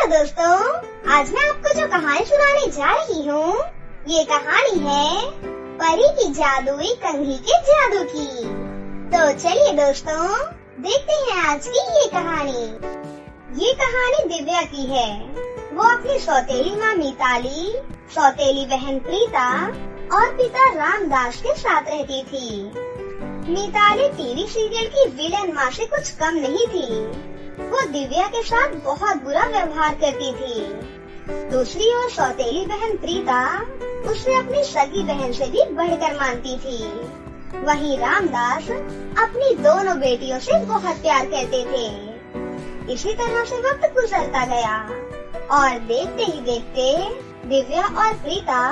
दोस्तों, आज मैं आपको जो कहानी सुनाने जा रही हूँ, ये कहानी है परी की जादुई कंघी के जादू की। तो चलिए दोस्तों, देखते हैं आज की ये कहानी। ये कहानी दिव्या की है। वो अपनी सौतेली माँ मिताली, सौतेली बहन प्रीता और पिता रामदास के साथ रहती थी। मिताली टीवी सीरियल की विलेन माँ से कुछ कम नहीं थी। वो दिव्या के साथ बहुत बुरा व्यवहार करती थी। दूसरी ओर सौतेली बहन प्रीता उसे अपनी सगी बहन से भी बढ़कर मानती थी। वहीं रामदास अपनी दोनों बेटियों से बहुत प्यार करते थे। इसी तरह से वक्त गुजरता गया और देखते ही देखते दिव्या और प्रीता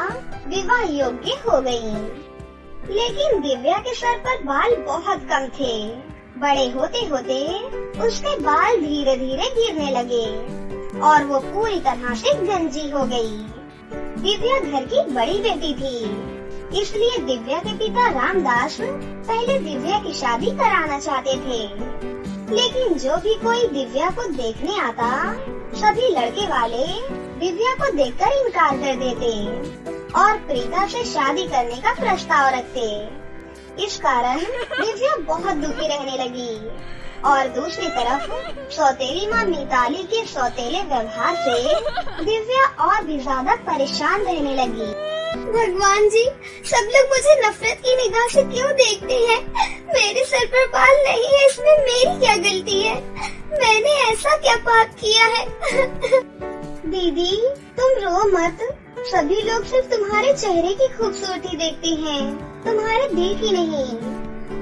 विवाह योग्य हो गयी। लेकिन दिव्या के सर पर बाल बहुत कम थे। बड़े होते होते उसके बाल धीरे धीरे गिरने लगे और वो पूरी तरह से गंजी हो गई। दिव्या घर की बड़ी बेटी थी, इसलिए दिव्या के पिता रामदास पहले दिव्या की शादी कराना चाहते थे। लेकिन जो भी कोई दिव्या को देखने आता, सभी लड़के वाले दिव्या को देखकर इनकार कर देते और प्रीता से शादी करने का प्रस्ताव रखते। इस कारण दिव्या बहुत दुखी रहने लगी और दूसरी तरफ सौतेली माँ मिताली के सौतेले व्यवहार से दिव्या और भी ज्यादा परेशान रहने लगी। भगवान जी, सब लोग मुझे नफरत की निगाह से क्यों देखते हैं? मेरे सर पर बाल नहीं है, इसमें मेरी क्या गलती है? मैंने ऐसा क्या पाप किया है? दीदी, तुम रो मत। सभी लोग सिर्फ तुम्हारे चेहरे की खूबसूरती देखते हैं, तुम्हारे दिल की नहीं।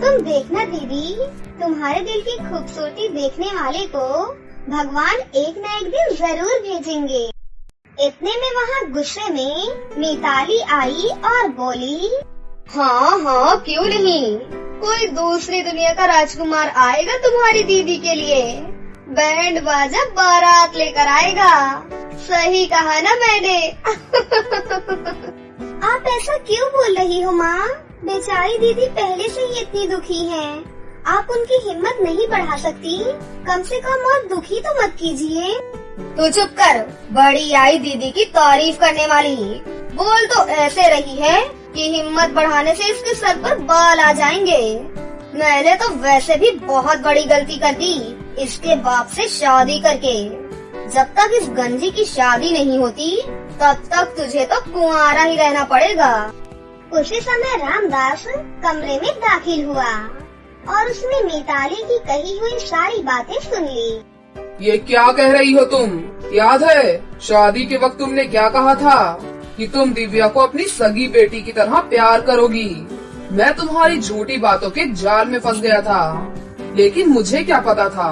तुम देखना दीदी, तुम्हारे दिल की खूबसूरती देखने वाले को भगवान एक न एक दिन जरूर भेजेंगे। इतने में वहाँ गुस्से में मिताली आई और बोली, हाँ, क्यों नहीं, कोई दूसरी दुनिया का राजकुमार आएगा तुम्हारी दीदी के लिए। बैंड बाजा बारात लेकर आएगा। सही कहा ना मैंने? आप ऐसा क्यों बोल रही हो माँ? बेचारी दीदी पहले से ही इतनी दुखी है। आप उनकी हिम्मत नहीं बढ़ा सकती? कम से कम और दुखी तो मत कीजिए। तू चुप कर, बड़ी आई दीदी की तारीफ करने वाली। बोल तो ऐसे रही है कि हिम्मत बढ़ाने से इसके सर पर बाल आ जाएंगे। मैंने तो वैसे भी बहुत बड़ी गलती कर दी इसके बाप से शादी करके। जब तक इस गंजी की शादी नहीं होती, तब तक तुझे तो कुंवारा ही रहना पड़ेगा। उसी समय रामदास कमरे में दाखिल हुआ और उसने मिताली की कही हुई सारी बातें सुन ली। ये क्या कह रही हो तुम? याद है शादी के वक्त तुमने क्या कहा था कि तुम दिव्या को अपनी सगी बेटी की तरह प्यार करोगी? मैं तुम्हारी झूठी बातों के जाल में फंस गया था, लेकिन मुझे क्या पता था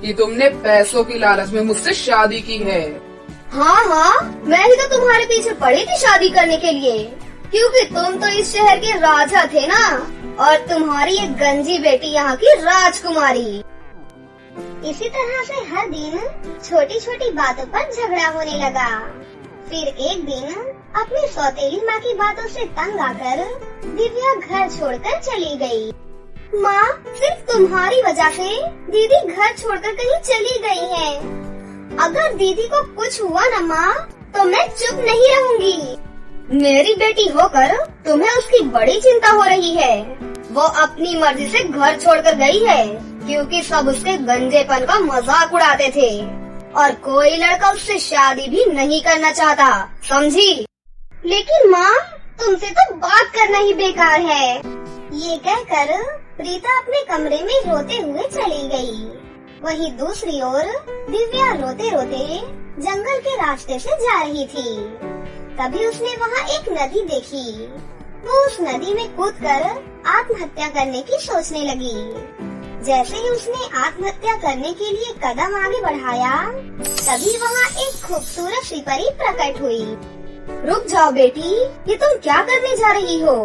कि तुमने पैसों की लालच में मुझसे शादी की है। हाँ, मैं ही तो तुम्हारे पीछे पड़ी थी शादी करने के लिए, क्योंकि तुम तो इस शहर के राजा थे ना, और तुम्हारी ये गंजी बेटी यहाँ की राजकुमारी। इसी तरह से हर दिन छोटी छोटी बातों पर झगड़ा होने लगा। फिर एक दिन अपनी सौतेली माँ की बातों से तंग आकर दिव्या घर छोड़कर चली गई। माँ, सिर्फ तुम्हारी वजह से दीदी घर छोड़कर कहीं चली गई है। अगर दीदी को कुछ हुआ न माँ, तो मैं चुप नहीं रहूंगी। मेरी बेटी होकर तुम्हें उसकी बड़ी चिंता हो रही है। वो अपनी मर्जी से घर छोड़कर गई है, क्योंकि सब उसके गंजेपन का मजाक उड़ाते थे और कोई लड़का उससे शादी भी नहीं करना चाहता, समझी? लेकिन माँ, तुमसे तो बात करना ही बेकार है। ये कहकर प्रीता अपने कमरे में रोते हुए चली गई। वहीं दूसरी ओर दिव्या रोते रोते जंगल के रास्ते से जा रही थी। तभी उसने वहाँ एक नदी देखी। वो उस नदी में कूदकर आत्महत्या करने की सोचने लगी। जैसे ही उसने आत्महत्या करने के लिए कदम आगे बढ़ाया, तभी वहाँ एक खूबसूरत सी परी प्रकट हुई। रुक जाओ बेटी, ये तुम क्या करने जा रही हो?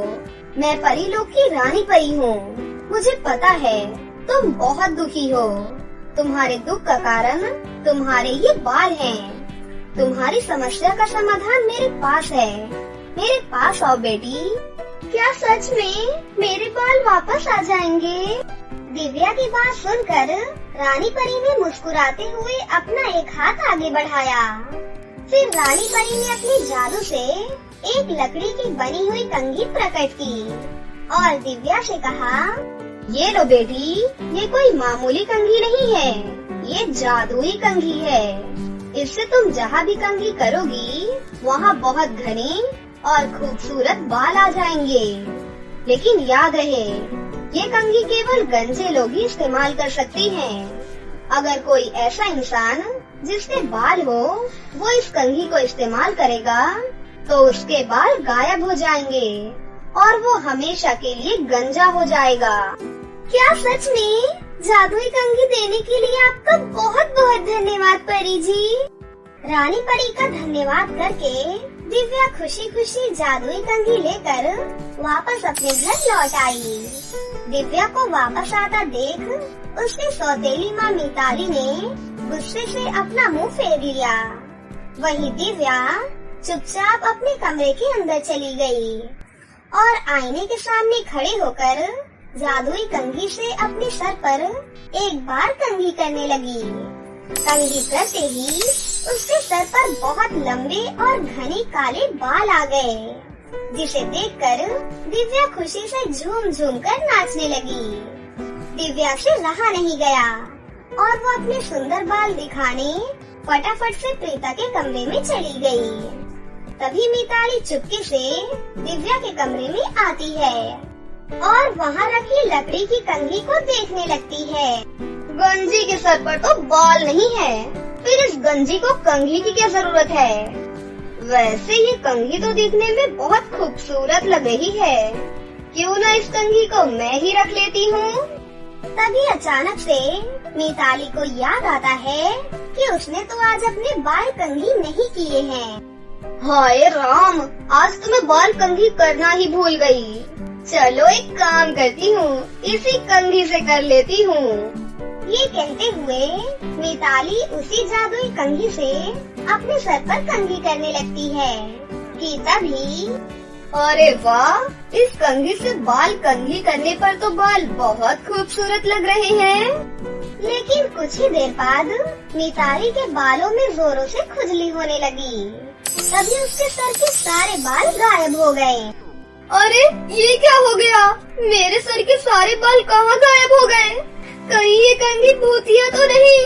मैं परी लोक की रानी परी हूँ। मुझे पता है तुम बहुत दुखी हो। तुम्हारे दुख का कारण तुम्हारे ये बाल हैं। तुम्हारी समस्या का समाधान मेरे पास है। मेरे पास आओ बेटी। क्या सच में मेरे बाल वापस आ जाएंगे? दिव्या की बात सुनकर रानी परी ने मुस्कुराते हुए अपना एक हाथ आगे बढ़ाया। फिर रानी परी ने अपने जादू से एक लकड़ी की बनी हुई कंघी प्रकट की और दिव्या से कहा, ये लो बेटी, ये कोई मामूली कंघी नहीं है, ये जादुई कंघी है। इससे तुम जहाँ भी कंघी करोगी वहाँ बहुत घने और खूबसूरत बाल आ जाएंगे। लेकिन याद रहे, ये कंघी केवल गंजे लोग ही इस्तेमाल कर सकते हैं। अगर कोई ऐसा इंसान जिसके बाल हो वो इस कंघी को इस्तेमाल करेगा तो उसके बाल गायब हो जाएंगे और वो हमेशा के लिए गंजा हो जाएगा। क्या सच में? जादुई कंघी देने के लिए आपका बहुत बहुत धन्यवाद परी जी। रानी परी का धन्यवाद करके दिव्या खुशी खुशी जादुई कंघी लेकर वापस अपने घर लौट आई। दिव्या को वापस आता देख उसकी सौतेली माँ मिताली ने गुस्से से अपना मुंह फेर लिया। वहीं दिव्या चुपचाप अपने कमरे के अंदर चली गई और आईने के सामने खड़े होकर जादुई कंघी से अपने सर पर एक बार कंघी करने लगी। कंघी करते ही उसके सर पर बहुत लंबे और घने काले बाल आ गए, जिसे देखकर दिव्या खुशी से झूम झूम कर नाचने लगी। दिव्या से रहा नहीं गया और वो अपने सुंदर बाल दिखाने फटाफट से प्रीता के कमरे में चली गई। तभी मिताली चुपके से दिव्या के कमरे में आती है और वहाँ रखी लकड़ी की कंघी को देखने लगती है। गंजी के सर पर तो बाल नहीं है, फिर इस गंजी को कंघी की क्या जरूरत है? वैसे ये कंघी तो दिखने में बहुत खूबसूरत लग रही है, क्यों ना इस कंघी को मैं ही रख लेती हूँ। तभी अचानक से मिताली को याद आता है कि उसने तो आज अपने बाल कंघी नहीं किए हैं। हाय राम, आज तो मैं बाल कंघी करना ही भूल गई। चलो एक काम करती हूँ, इसी कंघी से कर लेती हूँ। ये कहते हुए मिताली उसी जादुई कंघी से अपने सर पर कंघी करने लगती है कि तभी, अरे वाह, इस कंघी से बाल कंघी करने पर तो बाल बहुत खूबसूरत लग रहे हैं। लेकिन कुछ ही देर बाद मिताली के बालों में जोरों से खुजली होने लगी। तभी उसके सर के सारे बाल गायब हो गए। अरे ये क्या हो गया? मेरे सर के सारे बाल कहाँ गायब हो गए? कहीं ये कंघी भूतिया तो नहीं?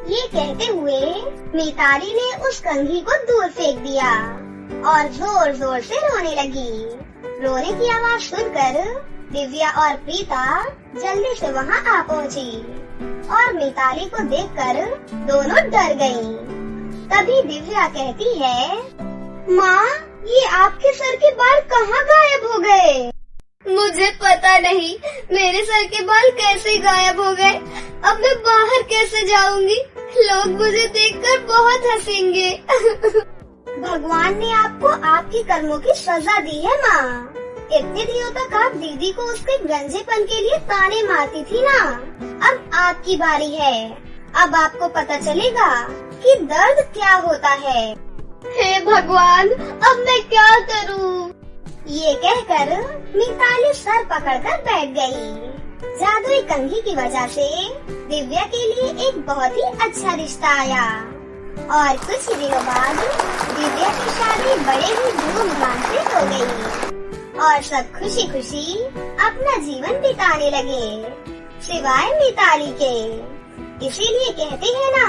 ये कहते हुए मिताली ने उस कंघी को दूर फेंक दिया और जोर जोर से रोने लगी। रोने की आवाज सुनकर दिव्या और प्रीता जल्दी से वहाँ आ पहुँची और मिताली को देखकर दोनों डर गयी। तभी दिव्या कहती है, माँ, ये आपके सर के बाल कहाँ गायब हो गए? मुझे पता नहीं, मेरे सर के बाल कैसे गायब हो गए। अब मैं बाहर कैसे जाऊंगी? लोग मुझे देखकर बहुत हंसेंगे। भगवान ने आपको आपके कर्मों की सजा दी है माँ। इतने दिनों तक आप दीदी को उसके गंजेपन के लिए ताने मारती थी ना, अब आपकी बारी है। अब आपको पता चलेगा कि दर्द क्या होता है। हे भगवान, अब मैं क्या करूँ? ये कहकर मिताली सर पकड़कर बैठ गई। जादुई कंघी की वजह से दिव्या के लिए एक बहुत ही अच्छा रिश्ता आया और कुछ ही दिनों बाद दिव्या की शादी बड़े ही धूमधाम से हो गई और सब खुशी खुशी अपना जीवन बिताने लगे, सिवाय मिताली के। इसीलिए कहते हैं ना,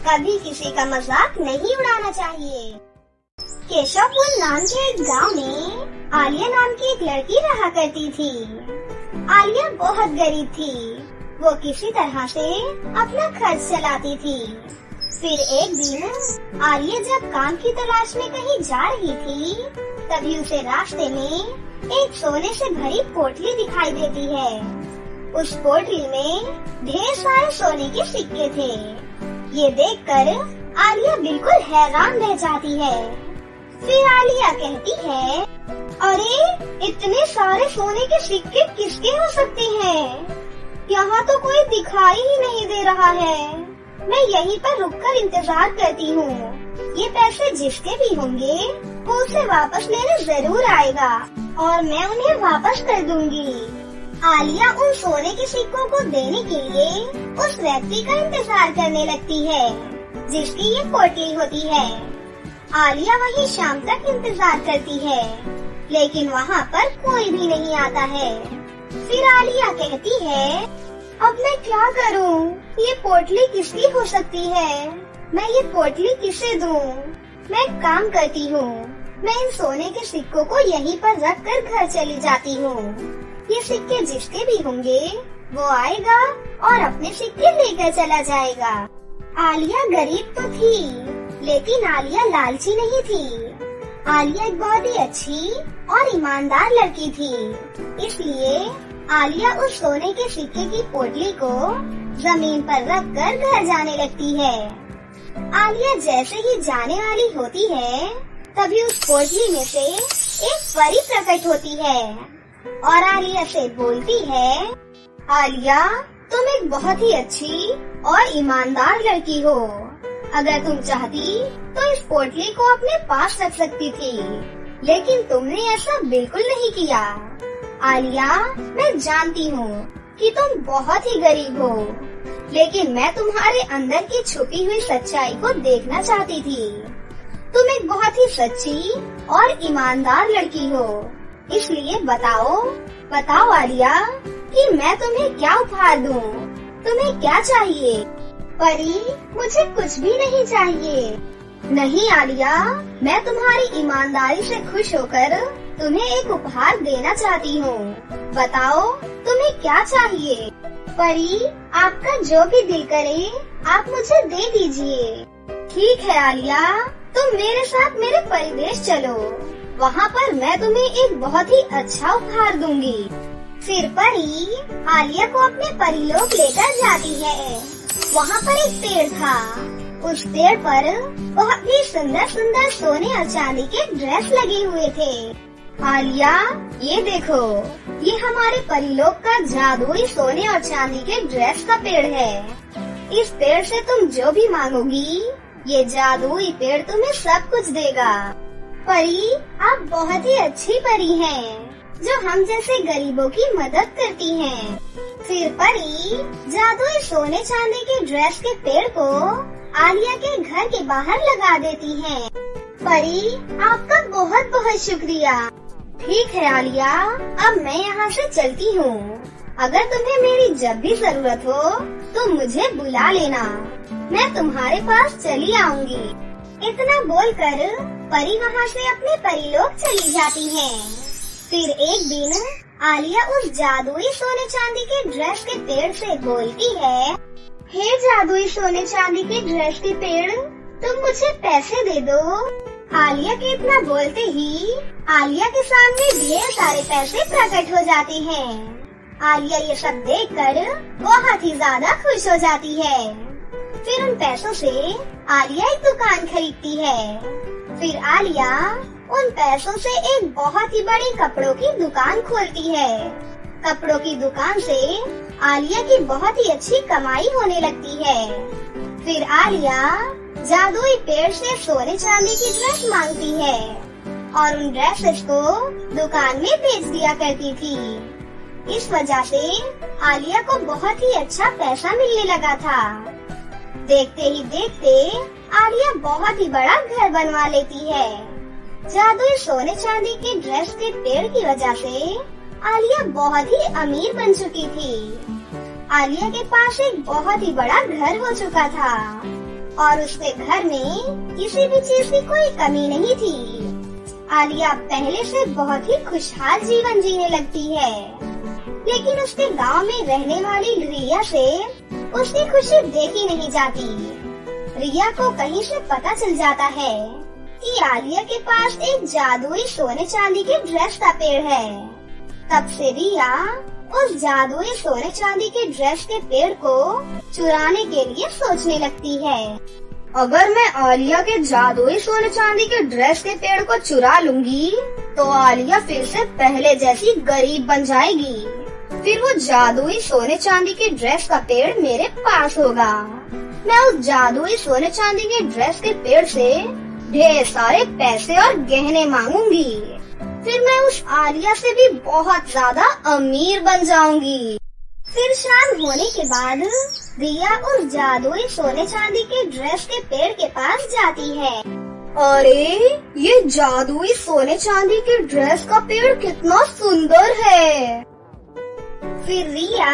कभी किसी का मजाक नहीं उड़ाना चाहिए। केशवपुर नाम के एक गांव में आलिया नाम की एक लड़की रहा करती थी। आलिया बहुत गरीब थी, वो किसी तरह से अपना खर्च चलाती थी। फिर एक दिन आलिया जब काम की तलाश में कहीं जा रही थी, तभी उसे रास्ते में एक सोने से भरी पोटली दिखाई देती है। उस पोटली में ढेर सारे सोने के सिक्के थे। ये देखकर आलिया बिल्कुल हैरान रह जाती है। फिर आलिया कहती है, अरे इतने सारे सोने के सिक्के किसके हो सकते हैं? यहाँ तो कोई दिखाई ही नहीं दे रहा है। मैं यहीं पर रुककर इंतजार करती हूँ। ये पैसे जिसके भी होंगे वो उसे वापस लेने जरूर आएगा और मैं उन्हें वापस कर दूंगी। आलिया उन सोने के सिक्कों को देने के लिए उस व्यक्ति का इंतजार करने लगती है जिसकी ये पोटली होती है। आलिया वहीं शाम तक इंतजार करती है लेकिन वहाँ पर कोई भी नहीं आता है। फिर आलिया कहती है, अब मैं क्या करूँ? ये पोटली किसकी हो सकती है? मैं ये पोटली किसे दूँ? मैं एक काम करती हूँ, मैं इन सोने के सिक्कों को यहीं पर रख कर घर चली जाती हूँ। ये सिक्के जिसके भी होंगे वो आएगा और अपने सिक्के लेकर चला जाएगा। आलिया गरीब तो थी लेकिन आलिया लालची नहीं थी। आलिया एक बहुत ही अच्छी और ईमानदार लड़की थी, इसलिए आलिया उस सोने के सिक्के की पोटली को जमीन पर रख कर घर जाने लगती है। आलिया जैसे ही जाने वाली होती है तभी उस पोटली में से एक परी प्रकट होती है और आलिया से बोलती है, आलिया तुम एक बहुत ही अच्छी और ईमानदार लड़की हो। अगर तुम चाहती तो इस पोटली को अपने पास रख सकती थी, लेकिन तुमने ऐसा बिल्कुल नहीं किया। आलिया मैं जानती हूँ कि तुम बहुत ही गरीब हो, लेकिन मैं तुम्हारे अंदर की छुपी हुई सच्चाई को देखना चाहती थी। तुम एक बहुत ही सच्ची और ईमानदार लड़की हो, इसलिए बताओ आलिया कि मैं तुम्हें क्या उपहार दूँ? तुम्हें क्या चाहिए? परी मुझे कुछ भी नहीं चाहिए। नहीं आलिया, मैं तुम्हारी ईमानदारी से खुश होकर तुम्हें एक उपहार देना चाहती हूँ। बताओ तुम्हें क्या चाहिए? परी आपका जो भी दिल करे आप मुझे दे दीजिए। ठीक है आलिया, तुम मेरे साथ मेरे परिदेश चलो, वहाँ पर मैं तुम्हें एक बहुत ही अच्छा उपहार दूंगी। फिर परी आलिया को अपने परीलोक लेकर जाती है। वहाँ पर एक पेड़ था, उस पेड़ पर बहुत ही सुंदर सुंदर सोने और चांदी के ड्रेस लगे हुए थे। आलिया ये देखो, ये हमारे परीलोक का जादुई सोने और चांदी के ड्रेस का पेड़ है। इस पेड़ से तुम जो भी मांगोगी ये जादुई पेड़ तुम्हें सब कुछ देगा। परी आप बहुत ही अच्छी परी हैं, जो हम जैसे गरीबों की मदद करती हैं। फिर परी जादुई सोने चांदी के ड्रेस के पेड़ को आलिया के घर के बाहर लगा देती हैं। परी आपका बहुत बहुत शुक्रिया। ठीक है आलिया, अब मैं यहाँ से चलती हूँ। अगर तुम्हें मेरी जब भी जरूरत हो तो मुझे बुला लेना, मैं तुम्हारे पास चली आऊंगी। इतना बोलकर परी वहाँ से अपने परीलोक चली जाती है। फिर एक दिन आलिया उस जादुई सोने चांदी के ड्रेस के पेड़ से बोलती है, हे जादुई सोने चांदी के ड्रेस के पेड़, तुम मुझे पैसे दे दो। आलिया के इतना बोलते ही आलिया के सामने ढेर सारे पैसे प्रकट हो जाते हैं। आलिया ये सब देखकर बहुत ही ज्यादा खुश हो जाती है। फिर उन पैसों से आलिया एक दुकान खरीदती है। फिर आलिया उन पैसों से एक बहुत ही बड़ी कपड़ों की दुकान खोलती है। कपड़ों की दुकान से आलिया की बहुत ही अच्छी कमाई होने लगती है। फिर आलिया जादुई पेड़ से सोने चांदी की ड्रेस मांगती है और उन ड्रेसेस को दुकान में बेच दिया करती थी। इस वजह से आलिया को बहुत ही अच्छा पैसा मिलने लगा था। देखते ही देखते आलिया बहुत ही बड़ा घर बनवा लेती है। जादुई सोने चांदी के ड्रेस के पेड़ की वजह से आलिया बहुत ही अमीर बन चुकी थी। आलिया के पास एक बहुत ही बड़ा घर हो चुका था और उसके घर में किसी भी चीज की कोई कमी नहीं थी। आलिया पहले से बहुत ही खुशहाल जीवन जीने लगती है, लेकिन उसके गांव में रहने वाली रिया से उसकी खुशी देखी नहीं जाती। रिया को कहीं से पता चल जाता है कि आलिया के पास एक जादुई सोने चांदी के ड्रेस का पेड़ है। तब से रिया उस जादुई सोने चांदी के ड्रेस के पेड़ को चुराने के लिए सोचने लगती है। अगर मैं आलिया के जादुई सोने चांदी के ड्रेस के पेड़ को चुरा लूंगी तो आलिया फिर से पहले जैसी गरीब बन जाएगी। फिर वो जादुई सोने चांदी के ड्रेस का पेड़ मेरे पास होगा। मैं उस जादुई सोने चांदी के ड्रेस के पेड़ से ढेर सारे पैसे और गहने मांगूंगी। फिर मैं उस आलिया से भी बहुत ज्यादा अमीर बन जाऊंगी। फिर शाम होने के बाद रिया उस जादुई सोने चांदी के ड्रेस के पेड़ के पास जाती है। अरे ये जादुई सोने चांदी के ड्रेस का पेड़ कितना सुंदर है। फिर रिया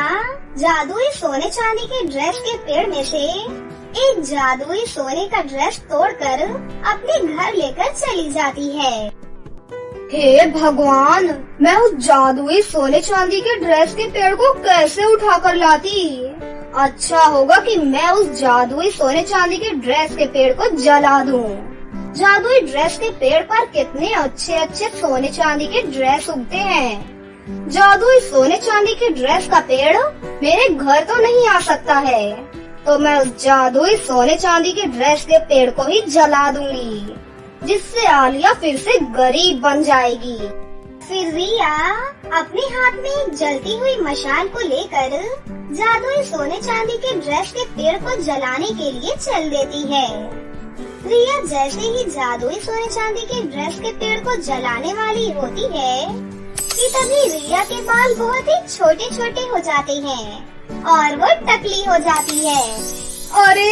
जादुई सोने चांदी के ड्रेस के पेड़ में से एक जादुई सोने का ड्रेस तोड़कर अपने घर लेकर चली जाती है। हे भगवान, मैं उस जादुई सोने चांदी के ड्रेस के पेड़ को कैसे उठा कर लाती। अच्छा होगा कि मैं उस जादुई सोने चांदी के ड्रेस के पेड़ को जला दूं। जादुई ड्रेस के पेड़ पर कितने अच्छे अच्छे सोने चांदी के ड्रेस उगते हैं। जादुई सोने चांदी के ड्रेस का पेड़ मेरे घर तो नहीं आ सकता है, तो मैं उस जादुई सोने चांदी के ड्रेस के पेड़ को ही जला दूंगी, जिससे आलिया फिर से गरीब बन जाएगी। फिर रिया अपने हाथ में एक जलती हुई मशाल को लेकर जादुई सोने चांदी के ड्रेस के पेड़ को जलाने के लिए चल देती है। रिया जैसे ही जादुई सोने चांदी के ड्रेस के पेड़ को जलाने वाली होती है कि तभी रिया के बाल बहुत ही छोटे छोटे हो जाते हैं और वो टकली हो जाती है। अरे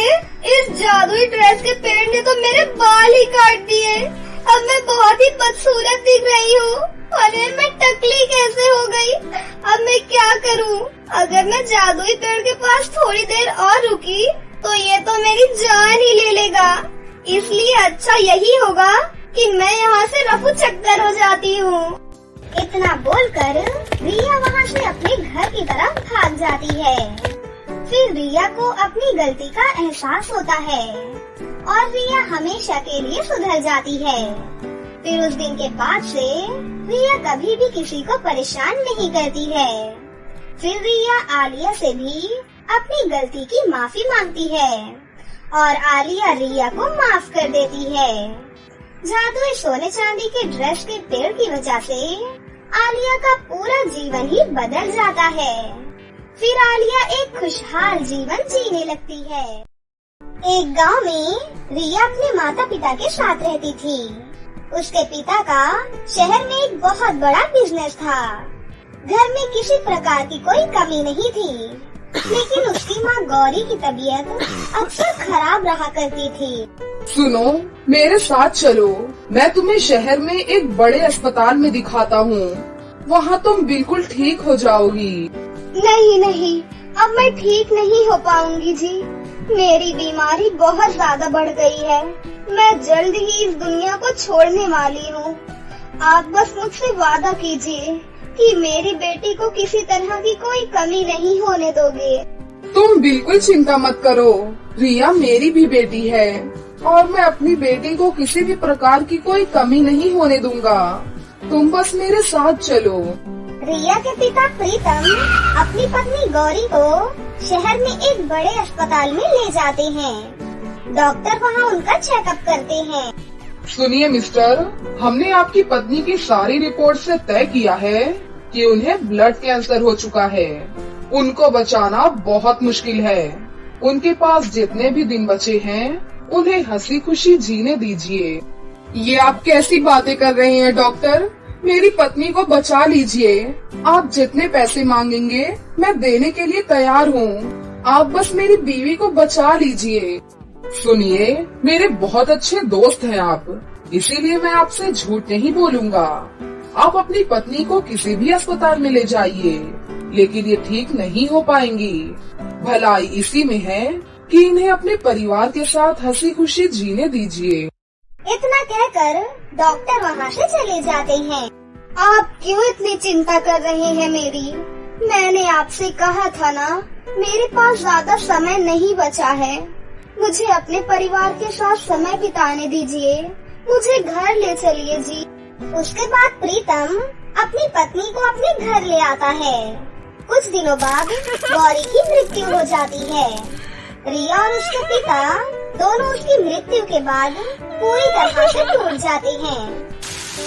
इस जादुई ड्रेस के पेड़ ने तो मेरे बाल ही काट दिए। अब मैं बहुत ही बदसूरत दिख रही हूँ। अरे मैं टकली कैसे हो गई? अब मैं क्या करूँ? अगर मैं जादुई पेड़ के पास थोड़ी देर और रुकी तो ये तो मेरी जान ही ले लेगा। इसलिए अच्छा यही होगा कि मैं यहाँ से रफू चक्कर हो जाती हूँ। इतना बोलकर रिया वहाँ से अपने घर की तरफ भाग जाती है। फिर रिया को अपनी गलती का एहसास होता है और रिया हमेशा के लिए सुधर जाती है। फिर उस दिन के बाद से रिया कभी भी किसी को परेशान नहीं करती है। फिर रिया आलिया से भी अपनी गलती की माफी मांगती है और आलिया रिया को माफ कर देती है। जादुई सोने चांदी के ड्रेस के पेड़ की वजह से आलिया का पूरा जीवन ही बदल जाता है। फिर आलिया एक खुशहाल जीवन जीने लगती है। एक गांव में रिया अपने माता पिता के साथ रहती थी। उसके पिता का शहर में एक बहुत बड़ा बिजनेस था। घर में किसी प्रकार की कोई कमी नहीं थी, लेकिन उसकी माँ गौरी की तबीयत अक्सर खराब रहा करती थी। सुनो, मेरे साथ चलो, मैं तुम्हें शहर में एक बड़े अस्पताल में दिखाता हूँ। वहाँ तुम बिल्कुल ठीक हो जाओगी। नहीं नहीं, अब मैं ठीक नहीं हो पाऊंगी जी। मेरी बीमारी बहुत ज्यादा बढ़ गई है। मैं जल्द ही इस दुनिया को छोड़ने वाली हूँ। आप बस मुझसे वादा कीजिए कि मेरी बेटी को किसी तरह की कोई कमी नहीं होने दोगे। तुम बिल्कुल चिंता मत करो, रिया मेरी भी बेटी है और मैं अपनी बेटी को किसी भी प्रकार की कोई कमी नहीं होने दूंगा। तुम बस मेरे साथ चलो। रिया के पिता प्रीतम अपनी पत्नी गौरी को शहर में एक बड़े अस्पताल में ले जाते हैं। डॉक्टर वहाँ उनका चेकअप करते हैं। सुनिए मिस्टर, हमने आपकी पत्नी की सारी रिपोर्ट से तय किया है कि उन्हें ब्लड कैंसर हो चुका है। उनको बचाना बहुत मुश्किल है। उनके पास जितने भी दिन बचे हैं उन्हें हंसी खुशी जीने दीजिए। ये आप कैसी बातें कर रहे हैं डॉक्टर? मेरी पत्नी को बचा लीजिए। आप जितने पैसे मांगेंगे मैं देने के लिए तैयार हूँ। आप बस मेरी बीवी को बचा लीजिए। सुनिए, मेरे बहुत अच्छे दोस्त हैं आप, इसीलिए मैं आपसे झूठ नहीं बोलूँगा। आप अपनी पत्नी को किसी भी अस्पताल में ले जाइए, लेकिन ये ठीक नहीं हो पाएंगी। भलाई इसी में है कि इन्हें अपने परिवार के साथ हंसी खुशी जीने दीजिए। इतना कहकर डॉक्टर वहाँ से चले जाते हैं। आप क्यों इतनी चिंता कर रहे हैं मेरी? मैंने आपसे कहा था ना, मेरे पास ज्यादा समय नहीं बचा है। मुझे अपने परिवार के साथ समय बिताने दीजिए। मुझे घर ले चलिए जी। उसके बाद प्रीतम अपनी पत्नी को अपने घर ले आता है। कुछ दिनों बाद गौरी की मृत्यु हो जाती है। रिया और उसके पिता दोनों उसकी मृत्यु के बाद पूरी तरह से टूट जाते हैं।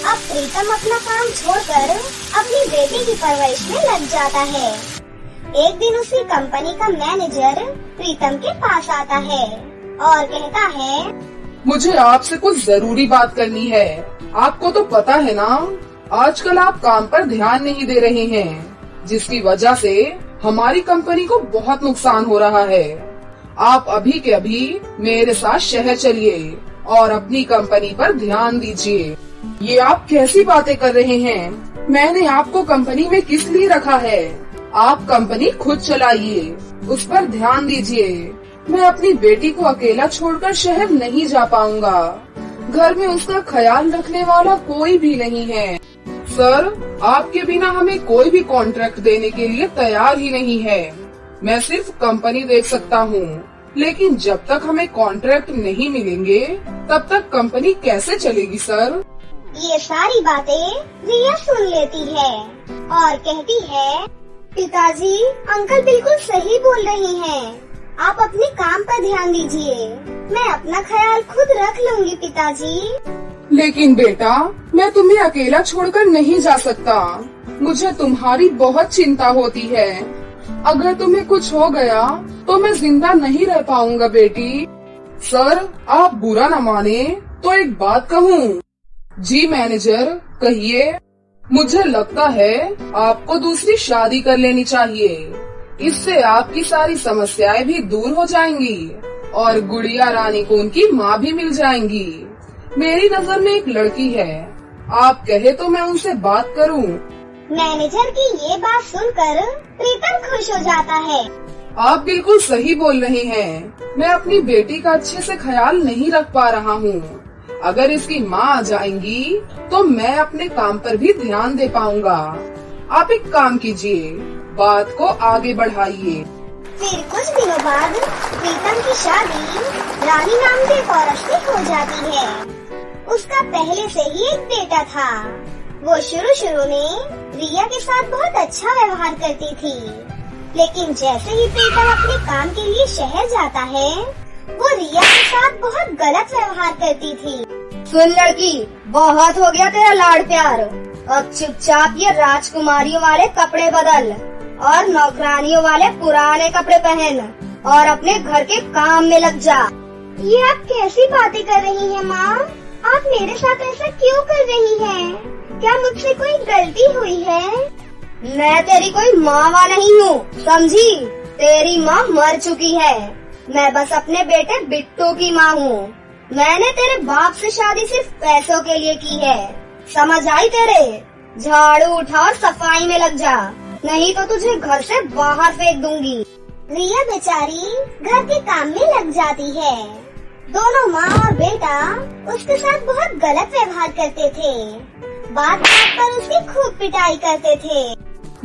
अब प्रीतम अपना काम छोड़कर अपनी बेटी की परवरिश में लग जाता है। एक दिन उसकी कंपनी का मैनेजर प्रीतम के पास आता है और कहता है, मुझे आपसे कुछ जरूरी बात करनी है। आपको तो पता है ना, आजकल आप काम पर ध्यान नहीं दे रहे हैं, जिसकी वजह से हमारी कंपनी को बहुत नुकसान हो रहा है। आप अभी के अभी मेरे साथ शहर चलिए और अपनी कंपनी पर ध्यान दीजिए। ये आप कैसी बातें कर रहे हैं? मैंने आपको कंपनी में किस लिए रखा है? आप कंपनी खुद चलाइए, उस पर ध्यान दीजिए। मैं अपनी बेटी को अकेला छोड़कर शहर नहीं जा पाऊंगा। घर में उसका ख्याल रखने वाला कोई भी नहीं है। सर, आपके बिना हमें कोई भी कॉन्ट्रैक्ट देने के लिए तैयार ही नहीं है। मैं सिर्फ कंपनी देख सकता हूँ, लेकिन जब तक हमें कॉन्ट्रैक्ट नहीं मिलेंगे तब तक कंपनी कैसे चलेगी सर? ये सारी बातें रिया सुन लेती है और कहती है, पिताजी, अंकल बिल्कुल सही बोल रही हैं। आप अपने काम पर ध्यान दीजिए। मैं अपना ख्याल खुद रख लूंगी पिताजी। लेकिन बेटा, मैं तुम्हें अकेला छोड़कर नहीं जा सकता। मुझे तुम्हारी बहुत चिंता होती है। अगर तुम्हें कुछ हो गया तो मैं जिंदा नहीं रह पाऊंगा बेटी। सर, आप बुरा न माने तो एक बात कहूँ? जी मैनेजर, कहिए। मुझे लगता है आपको दूसरी शादी कर लेनी चाहिए। इससे आपकी सारी समस्याएं भी दूर हो जाएंगी और गुड़िया रानी को उनकी माँ भी मिल जाएंगी। मेरी नजर में एक लड़की है, आप कहे तो मैं उनसे बात करूं। मैनेजर की ये बात सुनकर प्रीतम खुश हो जाता है। आप बिल्कुल सही बोल रहे हैं। मैं अपनी बेटी का अच्छे से ख्याल नहीं रख पा रहा हूँ। अगर इसकी माँ आ जाएंगी तो मैं अपने काम पर भी ध्यान दे पाऊंगा। आप एक काम कीजिए, बात को आगे बढ़ाइए। फिर कुछ दिनों बाद प्रीतम की शादी रानी नाम की एक औरत से हो जाती है। उसका पहले से ही एक बेटा था। वो शुरू में रिया के साथ बहुत अच्छा व्यवहार करती थी, लेकिन जैसे ही प्रीतम अपने काम के लिए शहर जाता है, वो रिया के साथ बहुत गलत व्यवहार करती थी। सुन लड़की, बहुत हो गया तेरा लाड प्यार। अब चुपचाप ये राजकुमारियों वाले कपड़े बदल और नौकरानियों वाले पुराने कपड़े पहन और अपने घर के काम में लग जा। ये आप कैसी बातें कर रही हैं माँ? आप मेरे साथ ऐसा क्यों कर रही हैं? क्या मुझसे कोई गलती हुई है? मैं तेरी कोई माँ नहीं हूँ, समझी? तेरी माँ मर चुकी है। मैं बस अपने बेटे बिट्टू की माँ हूँ। मैंने तेरे बाप से शादी सिर्फ पैसों के लिए की है, समझ आई तेरे? झाड़ू उठा और सफाई में लग जा, नहीं तो तुझे घर से बाहर फेंक दूंगी। रिया बेचारी घर के काम में लग जाती है। दोनों माँ और बेटा उसके साथ बहुत गलत व्यवहार करते थे। बात बात पर उसकी खूब पिटाई करते थे।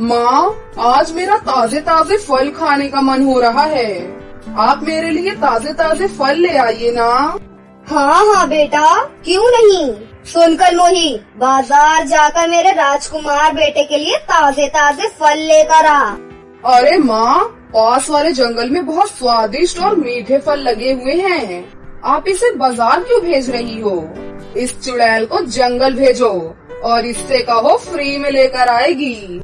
माँ, आज मेरा ताजे ताजे फल खाने का मन हो रहा है। आप मेरे लिए ताजे ताजे फल ले आइए ना। हाँ बेटा, क्यों नहीं। सुनकर मोही, बाजार जाकर मेरे राजकुमार बेटे के लिए ताजे ताजे फल लेकर आ। अरे माँ, पास वाले जंगल में बहुत स्वादिष्ट और मीठे फल लगे हुए हैं। आप इसे बाजार क्यों भेज रही हो? इस चुड़ैल को जंगल भेजो और इससे कहो फ्री में लेकर आएगी।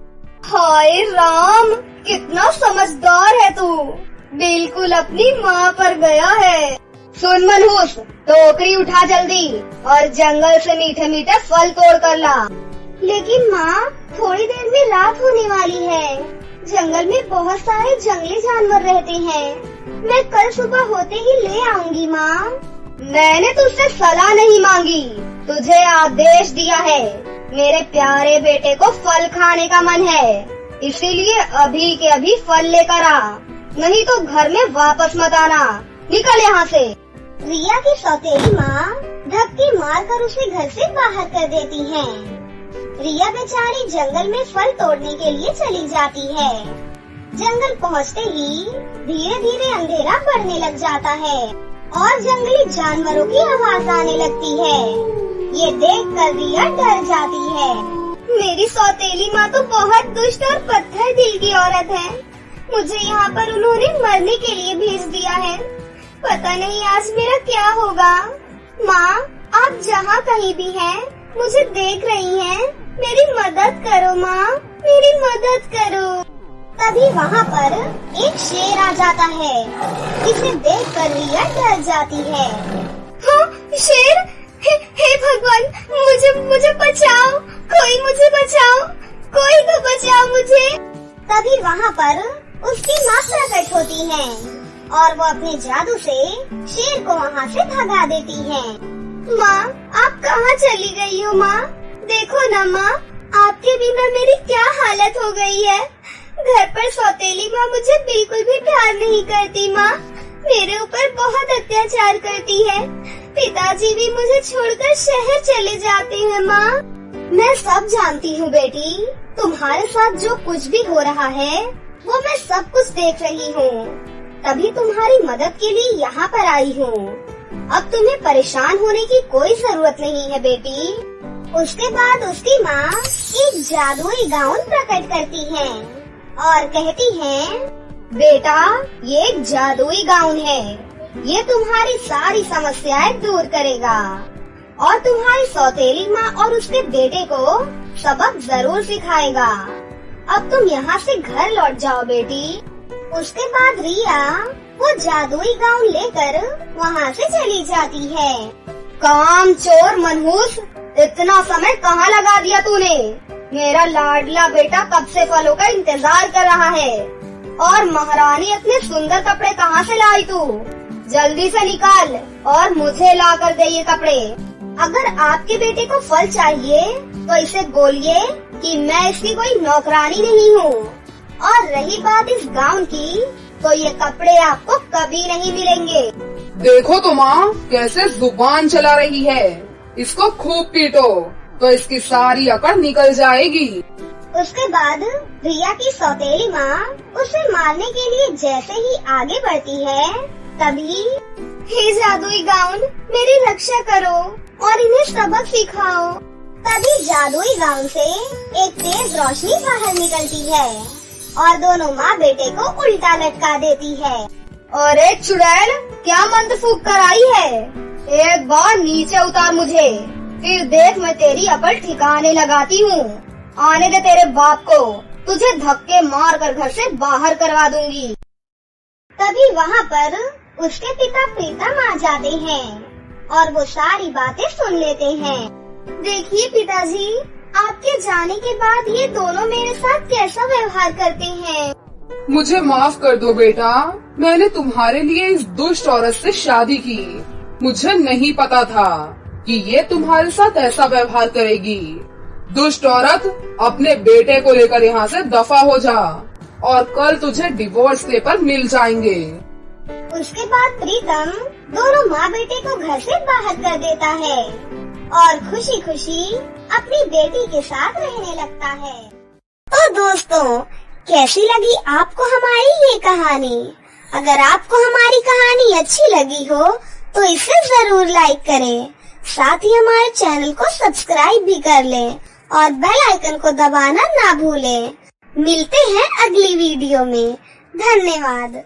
हाय राम, कितना समझदार है तू। बिल्कुल अपनी माँ पर गया है। सुन मनहूस, टोकरी उठा जल्दी और जंगल से मीठे मीठे फल तोड़ कर ला। लेकिन माँ, थोड़ी देर में रात होने वाली है। जंगल में बहुत सारे जंगली जानवर रहते हैं। मैं कल सुबह होते ही ले आऊंगी माँ। मैंने तुझसे सलाह नहीं मांगी, तुझे आदेश दिया है। मेरे प्यारे बेटे को फल खाने का मन है, इसीलिए अभी के अभी फल लेकर आ, नहीं तो घर में वापस मत आना। निकल यहाँ से। रिया की सौतेली माँ धक्के मारकर उसे घर से बाहर कर देती है। रिया बेचारी जंगल में फल तोड़ने के लिए चली जाती है। जंगल पहुँचते ही धीरे धीरे अंधेरा बढ़ने लग जाता है और जंगली जानवरों की आवाज आने लगती है। ये देखकर रिया डर जाती है। मेरी सौतेली माँ तो बहुत दुष्ट और पत्थर दिल की औरत है। मुझे यहाँ पर उन्होंने मरने के लिए भेज दिया है। पता नहीं आज मेरा क्या होगा। माँ, आप जहाँ कहीं भी हैं, मुझे देख रही हैं, मेरी मदद करो माँ, मेरी मदद करो। तभी वहाँ पर एक शेर आ जाता है। इसे देखकर रिया डर जाती है। हाँ, शेर, हे भगवान, मुझे बचाओ, कोई मुझे बचाओ, कोई तो बचाओ मुझे। तभी वहाँ पर उसकी माँ प्रकट होती है और वो अपने जादू से शेर को वहाँ से भगा देती है। माँ, आप कहाँ चली गई हो माँ? देखो ना माँ, आपके बिना मेरी क्या हालत हो गई है। घर पर सौतेली माँ मुझे बिल्कुल भी प्यार नहीं करती माँ, मेरे ऊपर बहुत अत्याचार करती है। पिताजी भी मुझे छोड़कर शहर चले जाते हैं माँ। मैं सब जानती हूँ बेटी, तुम्हारे साथ जो कुछ भी हो रहा है वो मैं सब कुछ देख रही हूँ, तभी तुम्हारी मदद के लिए यहाँ पर आई हूँ। अब तुम्हें परेशान होने की कोई जरूरत नहीं है बेटी। उसके बाद उसकी माँ एक जादुई गाउन प्रकट करती है और कहती है, बेटा ये एक जादुई गाउन है, ये तुम्हारी सारी समस्याएं दूर करेगा और तुम्हारी सौतेली माँ और उसके बेटे को सबक जरूर सिखाएगा। अब तुम यहाँ से घर लौट जाओ बेटी। उसके बाद रिया वो जादुई गाउन लेकर वहाँ से चली जाती है। काम चोर मनहूस, इतना समय कहाँ लगा दिया तूने? मेरा लाडला बेटा कब से फलों का इंतजार कर रहा है। और महारानी इतने सुंदर कपड़े कहाँ से लाई तू? जल्दी से निकाल और मुझे ला कर दे ये कपड़े। अगर आपके बेटे को फल चाहिए तो इसे बोलिए कि मैं इसकी कोई नौकरानी नहीं हूँ। और रही बात इस गाउन की, तो ये कपड़े आपको कभी नहीं मिलेंगे। देखो तो माँ कैसे जुबान चला रही है, इसको खूब पीटो तो इसकी सारी अकड़ निकल जाएगी। उसके बाद रिया की सौतेली माँ उसे मारने के लिए जैसे ही आगे बढ़ती है, तभी हे जादुई गाउन, मेरी रक्षा करो और इन्हें सबक सिखाओ। तभी जादुई गाउन से एक तेज रोशनी बाहर निकलती है और दोनों माँ बेटे को उल्टा लटका देती है। और एक चुड़ैल, क्या मंत्र फूंक कर आई है? एक बार नीचे उतार मुझे, फिर देख मैं तेरी अकड़ ठिकाने लगाती हूँ। आने दे तेरे बाप को, तुझे धक्के मार कर घर से बाहर करवा दूंगी। तभी वहाँ पर उसके पिता प्रीतम आ जाते हैं और वो सारी बातें सुन लेते हैं। देखिए पिताजी, आपके जाने के बाद ये दोनों मेरे साथ कैसा व्यवहार करते हैं। मुझे माफ कर दो बेटा, मैंने तुम्हारे लिए इस दुष्ट औरत से शादी की। मुझे नहीं पता था कि ये तुम्हारे साथ ऐसा व्यवहार करेगी। दुष्ट औरत, अपने बेटे को लेकर यहाँ से दफा हो जा और कल तुझे डिवोर्स पेपर मिल जाएंगे। उसके बाद प्रीतम दोनों माँ बेटे को घर से बाहर कर देता है और खुशी खुशी अपनी बेटी के साथ रहने लगता है। तो दोस्तों, कैसी लगी आपको हमारी ये कहानी? अगर आपको हमारी कहानी अच्छी लगी हो तो इसे जरूर लाइक करें, साथ ही हमारे चैनल को सब्सक्राइब भी कर लें और बेल आइकन को दबाना ना भूलें। मिलते हैं अगली वीडियो में। धन्यवाद।